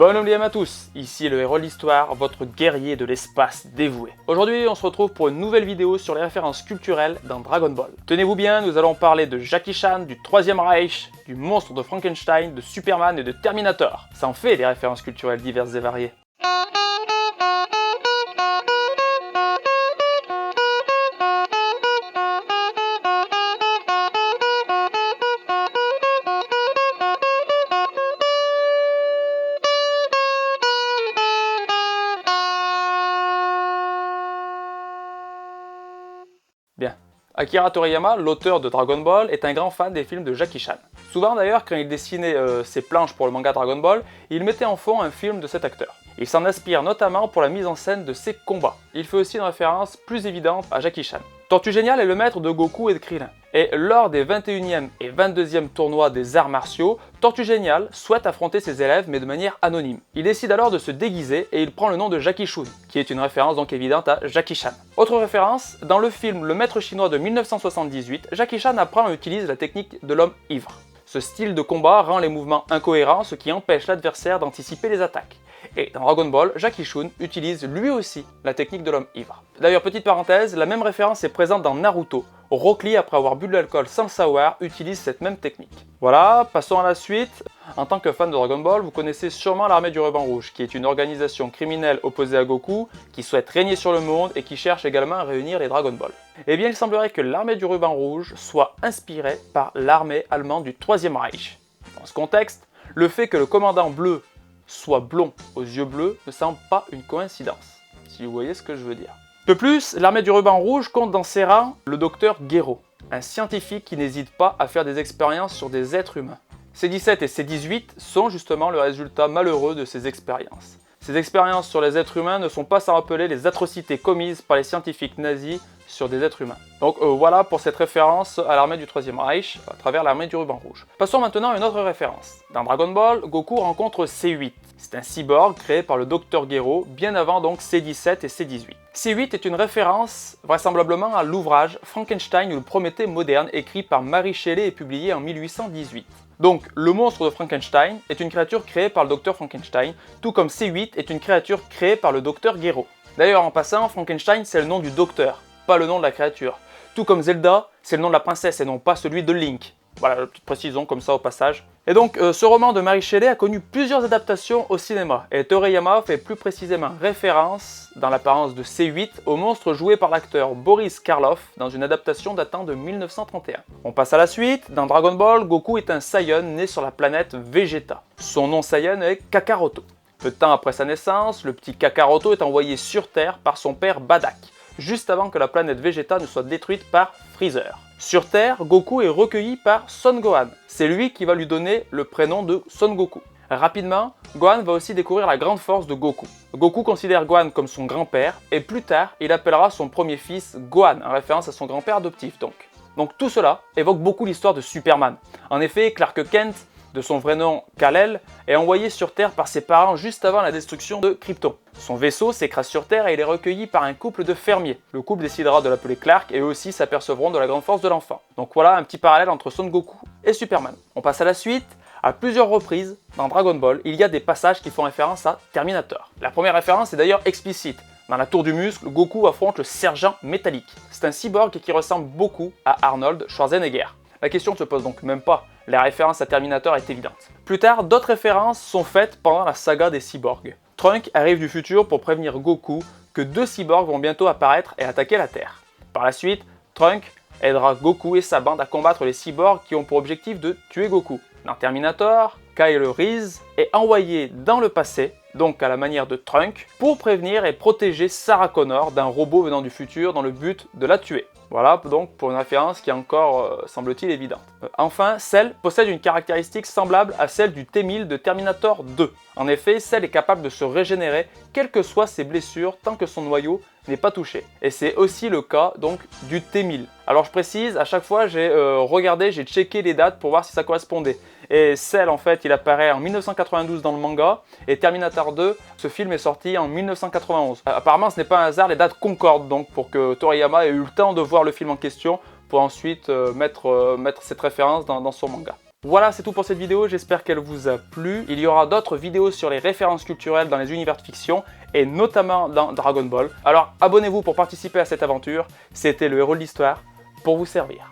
Bonne nuit à tous, ici le héros de l'histoire, votre guerrier de l'espace dévoué. Aujourd'hui, on se retrouve pour une nouvelle vidéo sur les références culturelles dans Dragon Ball. Tenez-vous bien, nous allons parler de Jackie Chan, du Troisième Reich, du monstre de Frankenstein, de Superman et de Terminator. Ça en fait des références culturelles diverses et variées. Bien. Akira Toriyama, l'auteur de Dragon Ball, est un grand fan des films de Jackie Chan. Souvent d'ailleurs, quand il dessinait ses planches pour le manga Dragon Ball, il mettait en fond un film de cet acteur. Il s'en inspire notamment pour la mise en scène de ses combats. Il fait aussi une référence plus évidente à Jackie Chan. Tortue Géniale est le maître de Goku et de Krillin. Et lors des 21e et 22e tournois des arts martiaux, Tortue Géniale souhaite affronter ses élèves mais de manière anonyme. Il décide alors de se déguiser et il prend le nom de Jackie Chun, qui est une référence donc évidente à Jackie Chan. Autre référence, dans le film Le Maître Chinois de 1978, Jackie Chan apprend et utilise la technique de l'homme ivre. Ce style de combat rend les mouvements incohérents, ce qui empêche l'adversaire d'anticiper les attaques. Et dans Dragon Ball, Jackie Chun utilise lui aussi la technique de l'homme ivre. D'ailleurs, petite parenthèse, la même référence est présente dans Naruto. Rock Lee, après avoir bu de l'alcool sans le savoir, utilise cette même technique. Voilà, passons à la suite. En tant que fan de Dragon Ball, vous connaissez sûrement l'armée du ruban rouge, qui est une organisation criminelle opposée à Goku, qui souhaite régner sur le monde et qui cherche également à réunir les Dragon Ball. Eh bien, il semblerait que l'armée du ruban rouge soit inspirée par l'armée allemande du Troisième Reich. Dans ce contexte, le fait que le commandant bleu soit blond aux yeux bleus ne semble pas une coïncidence, si vous voyez ce que je veux dire. De plus, l'armée du ruban rouge compte dans ses rangs le docteur Gero, un scientifique qui n'hésite pas à faire des expériences sur des êtres humains. C-17 et C-18 sont justement le résultat malheureux de ces expériences. Ces expériences sur les êtres humains ne sont pas sans rappeler les atrocités commises par les scientifiques nazis sur des êtres humains. Donc voilà pour cette référence à l'armée du Troisième Reich à travers l'armée du ruban rouge. Passons maintenant à une autre référence. Dans Dragon Ball, Goku rencontre C-8. C'est un cyborg créé par le Dr Gero bien avant donc C-17 et C-18. C-8 est une référence vraisemblablement à l'ouvrage Frankenstein ou le Prométhée moderne écrit par Mary Shelley et publié en 1818. Donc, le monstre de Frankenstein est une créature créée par le docteur Frankenstein, tout comme C-8 est une créature créée par le docteur Gero. D'ailleurs, en passant, Frankenstein c'est le nom du docteur, pas le nom de la créature. Tout comme Zelda, c'est le nom de la princesse et non pas celui de Link. Voilà, petite précision comme ça au passage. Et donc, ce roman de Mary Shelley a connu plusieurs adaptations au cinéma, et Toriyama fait plus précisément référence, dans l'apparence de C-8, au monstre joué par l'acteur Boris Karloff dans une adaptation datant de 1931. On passe à la suite. Dans Dragon Ball, Goku est un Saiyan né sur la planète Vegeta. Son nom Saiyan est Kakaroto. Peu de temps après sa naissance, le petit Kakaroto est envoyé sur Terre par son père Badak, juste avant que la planète Vegeta ne soit détruite par Freezer. Sur Terre, Goku est recueilli par Son Gohan. C'est lui qui va lui donner le prénom de Son Goku. Rapidement, Gohan va aussi découvrir la grande force de Goku. Goku considère Gohan comme son grand-père, et plus tard, il appellera son premier fils Gohan, en référence à son grand-père adoptif donc. Donc tout cela évoque beaucoup l'histoire de Superman. En effet, Clark Kent, de son vrai nom Kal-El, est envoyé sur Terre par ses parents juste avant la destruction de Krypton. Son vaisseau s'écrase sur Terre et il est recueilli par un couple de fermiers. Le couple décidera de l'appeler Clark et eux aussi s'apercevront de la grande force de l'enfant. Donc voilà un petit parallèle entre Son Goku et Superman. On passe à la suite. À plusieurs reprises, dans Dragon Ball, il y a des passages qui font référence à Terminator. La première référence est d'ailleurs explicite. Dans la Tour du Muscle, Goku affronte le Sergent Métallique. C'est un cyborg qui ressemble beaucoup à Arnold Schwarzenegger. La question ne se pose donc même pas, la référence à Terminator est évidente. Plus tard, d'autres références sont faites pendant la saga des cyborgs. Trunks arrive du futur pour prévenir Goku que deux cyborgs vont bientôt apparaître et attaquer la Terre. Par la suite, Trunks aidera Goku et sa bande à combattre les cyborgs qui ont pour objectif de tuer Goku. Dans Terminator, Kyle Reese est envoyé dans le passé, donc à la manière de Trunks, pour prévenir et protéger Sarah Connor d'un robot venant du futur dans le but de la tuer. Voilà donc pour une référence qui est encore, semble-t-il, évidente. Enfin, Cell possède une caractéristique semblable à celle du T-1000 de Terminator 2. En effet, Cell est capable de se régénérer quelles que soient ses blessures tant que son noyau n'est pas touché. Et c'est aussi le cas donc du T-1000. Alors je précise, à chaque fois j'ai j'ai checké les dates pour voir si ça correspondait. Et Cell en fait il apparaît en 1992 dans le manga et Terminator 2, ce film est sorti en 1991. Apparemment ce n'est pas un hasard, les dates concordent donc pour que Toriyama ait eu le temps de voir le film en question pour ensuite mettre cette référence dans son manga. Voilà, c'est tout pour cette vidéo, j'espère qu'elle vous a plu. Il y aura d'autres vidéos sur les références culturelles dans les univers de fiction, et notamment dans Dragon Ball. Alors abonnez-vous pour participer à cette aventure, c'était le héros de l'histoire, pour vous servir.